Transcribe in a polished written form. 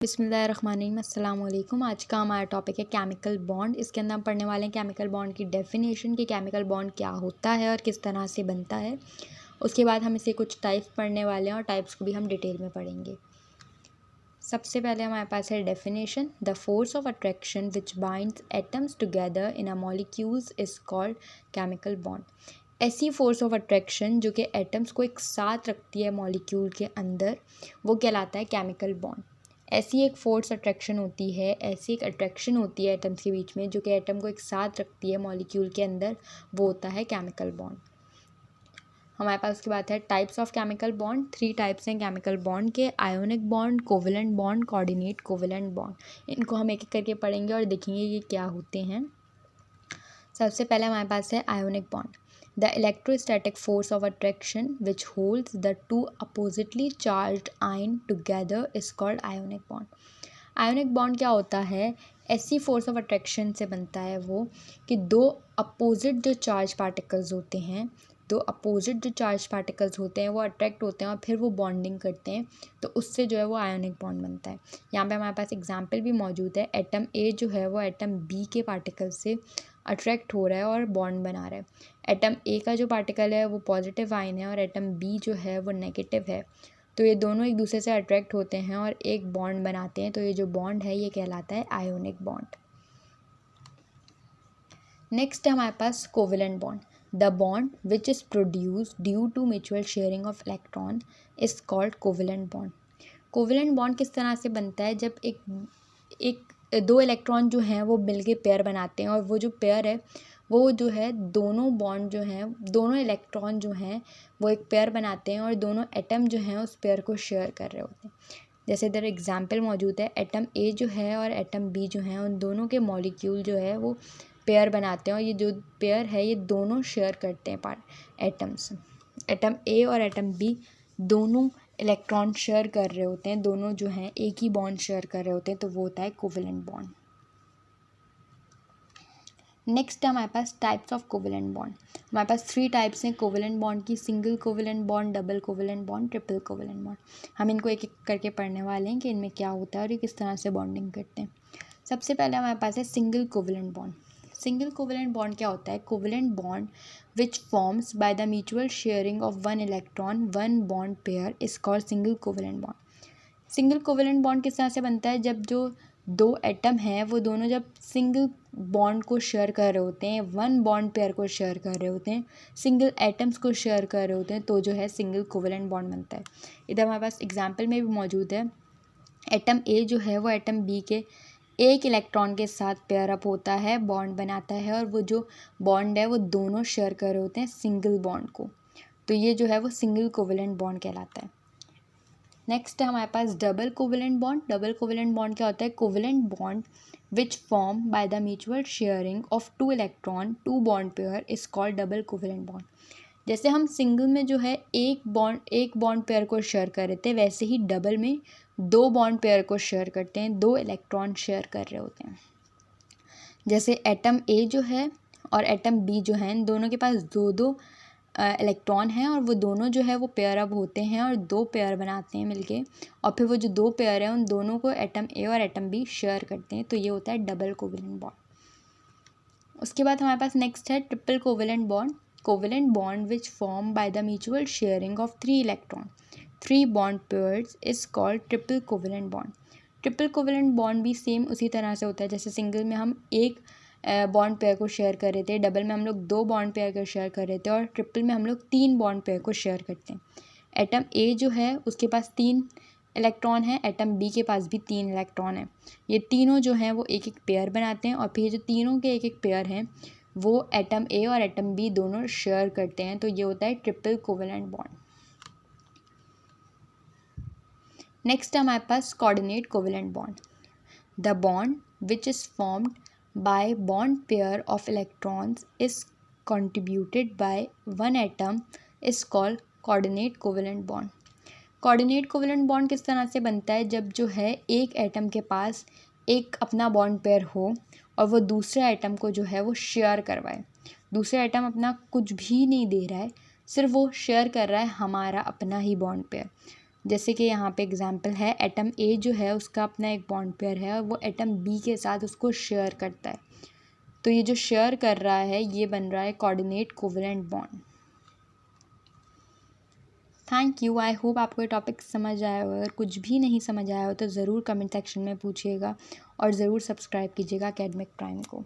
बिस्मिल्लाहिर्रहमानिर्रहीम अस्सलाम वालेकुम। आज का हमारा टॉपिक है केमिकल बॉन्ड। इसके अंदर हम पढ़ने वाले हैं केमिकल बॉन्ड की डेफिनेशन कि केमिकल बॉन्ड क्या होता है और किस तरह से बनता है। उसके बाद हम इसे कुछ टाइप्स पढ़ने वाले हैं और टाइप्स को भी हम डिटेल में पढ़ेंगे। सबसे पहले हमारे पास है definition. The force of attraction which binds atoms together in a molecules is called chemical bond. ऐसी फोर्स ऑफ अट्रैक्शन जो कि एटम्स को एक साथ रखती है मॉलिक्यूल के अंदर, वो कहलाता है केमिकल बॉन्ड। ऐसी एक फोर्स अट्रैक्शन होती है, ऐसी एक अट्रैक्शन होती है एटम्स के बीच में जो कि एटम को एक साथ रखती है मॉलिक्यूल के अंदर, वो होता है केमिकल बॉन्ड। हमारे पास उसके बाद है types of chemical bond. 3 types हैं केमिकल बॉन्ड के: ionic bond, covalent bond, coordinate covalent bond. इनको हम एक एक करके पढ़ेंगे और देखेंगे ये क्या होते हैं। सबसे पहले हमारे पास है ionic bond. The electrostatic force of attraction which holds the two oppositely charged ion together is called ionic bond. Ionic bond क्या होता है? ऐसी फोर्स ऑफ अट्रैक्शन से बनता है वो कि दो अपोजिट जो चार्ज पार्टिकल्स होते हैं, वो अट्रैक्ट होते हैं और फिर वो बॉन्डिंग करते हैं, तो उससे जो है वो आयोनिक बॉन्ड बनता है। यहाँ पे हमारे पास एग्जांपल भी मौजूद है। एटम ए जो है वो एटम बी के पार्टिकल से अट्रैक्ट हो रहा है और बॉन्ड बना रहा है। एटम ए का जो पार्टिकल है वो पॉजिटिव आयन है और एटम बी जो है वो नेगेटिव है, तो ये दोनों एक दूसरे से अट्रैक्ट होते हैं और एक बॉन्ड बनाते हैं। तो ये जो बॉन्ड है ये कहलाता है आयोनिक बॉन्ड। नेक्स्ट है हमारे पास covalent bond. The bond which is produced due to mutual sharing of electron is called covalent bond. Covalent bond किस तरह से बनता है? जब दो इलेक्ट्रॉन जो हैं वो मिलके पेयर बनाते हैं और वो जो पेयर है वो जो है दोनों बॉन्ड जो हैं, दोनों इलेक्ट्रॉन जो हैं वो एक पेयर बनाते हैं और दोनों एटम जो हैं उस पेयर को शेयर कर रहे होते हैं। जैसे इधर एग्जांपल मौजूद है, एटम ए जो है और एटम बी जो हैं उन दोनों के मॉलिक्यूल जो है वो पेयर बनाते हैं और ये जो पेयर है ये दोनों शेयर करते हैं एटम्स। एटम ए और एटम बी दोनों इलेक्ट्रॉन शेयर कर रहे होते हैं, दोनों जो हैं एक ही बॉन्ड शेयर कर रहे होते हैं, तो वो होता है कोवेलेंट बॉन्ड। नेक्स्ट है हमारे पास टाइप्स ऑफ कोवेलेंट बॉन्ड। हमारे पास 3 टाइप्स हैं कोवेलेंट बॉन्ड की: single covalent bond, double covalent bond, triple covalent bond. हम इनको एक एक करके पढ़ने वाले हैं कि इनमें क्या होता है और ये किस तरह से बॉन्डिंग करते हैं। सबसे पहले हमारे पास है single covalent bond. Single covalent bond क्या होता है? Covalent bond which forms bye the mutual sharing of one electron one bond pair is called single covalent bond. Single covalent bond किस तरह से बनता है? जब जो दो एटम हैं वो दोनों जब सिंगल बॉन्ड को शेयर कर रहे होते हैं, वन बॉन्ड पेयर को शेयर कर रहे होते हैं, सिंगल एटम्स को शेयर कर रहे होते हैं, तो जो है सिंगल कोवेलेंट बॉन्ड बनता है। इधर हमारे पास एग्जांपल में भी मौजूद है। एटम ए जो है वो एटम बी के एक इलेक्ट्रॉन के साथ पेयर अप होता है, बॉन्ड बनाता है और वो जो बॉन्ड है वो दोनों शेयर कर रहे होते हैं सिंगल बॉन्ड को, तो ये जो है वो सिंगल कोवेलेंट बॉन्ड कहलाता है। नेक्स्ट है हमारे पास double covalent bond. Double covalent bond क्या होता है? Covalent bond which form by the mutual sharing of 2 electron 2 bond pair is called double covalent bond. जैसे हम सिंगल में जो है एक बॉन्ड पेयर को शेयर कर रहे थे, वैसे ही डबल में 2 बॉन्ड पेयर को शेयर करते हैं, 2 इलेक्ट्रॉन शेयर कर रहे होते हैं। जैसे एटम ए जो है और एटम बी जो है, इन दोनों के पास 2 इलेक्ट्रॉन हैं और वो दोनों जो है वो पेयर अप होते हैं और 2 पेयर बनाते हैं मिलके, और फिर वो जो 2 पेयर हैं उन दोनों को एटम ए और एटम बी शेयर करते हैं, तो ये होता है डबल कोवेलेंट बॉन्ड। उसके बाद हमारे पास नेक्स्ट है triple covalent bond. Covalent bond which form by the mutual sharing of 3 electron 3 bond pairs is called triple covalent bond. Triple covalent bond भी सेम उसी तरह से होता है। जैसे सिंगल में हम एक बॉन्ड पेयर को शेयर कर रहे थे, डबल में हम लोग 2 बॉन्ड पेयर को शेयर कर रहे थे और ट्रिपल में हम लोग 3 बॉन्ड पेयर को शेयर करते हैं। एटम ए जो है उसके पास 3 इलेक्ट्रॉन है, एटम बी के पास भी 3 इलेक्ट्रॉन है। ये तीनों जो हैं वो एक एक पेयर बनाते हैं और फिर जो तीनों के एक एक पेयर हैं वो एटम ए और एटम बी दोनों शेयर करते हैं, तो ये होता है ट्रिपल कोवेलेंट बॉन्ड। नेक्स्ट है हमारे पास coordinate covalent bond. The bond which is formed by bond pair of electrons is contributed by one atom is called coordinate covalent bond. coordinate covalent bond किस तरह से बनता है? जब जो है एक एटम के पास एक अपना बॉन्ड पेयर हो और वो दूसरे एटम को जो है वो शेयर करवाए। दूसरा एटम अपना कुछ भी नहीं दे रहा है, सिर्फ वो शेयर कर रहा है हमारा अपना ही बॉन्ड पेयर। जैसे कि यहाँ पे एग्जांपल है, एटम ए जो है उसका अपना एक बॉन्ड पेयर है और वो एटम बी के साथ उसको शेयर करता है, तो ये जो शेयर कर रहा है ये बन रहा है coordinate covalent bond. Thank you. I hope आपको ये टॉपिक समझ आया हो। अगर कुछ भी नहीं समझ आया हो तो ज़रूर कमेंट सेक्शन में पूछिएगा और ज़रूर सब्सक्राइब कीजिएगा एकेडमिक प्राइम को।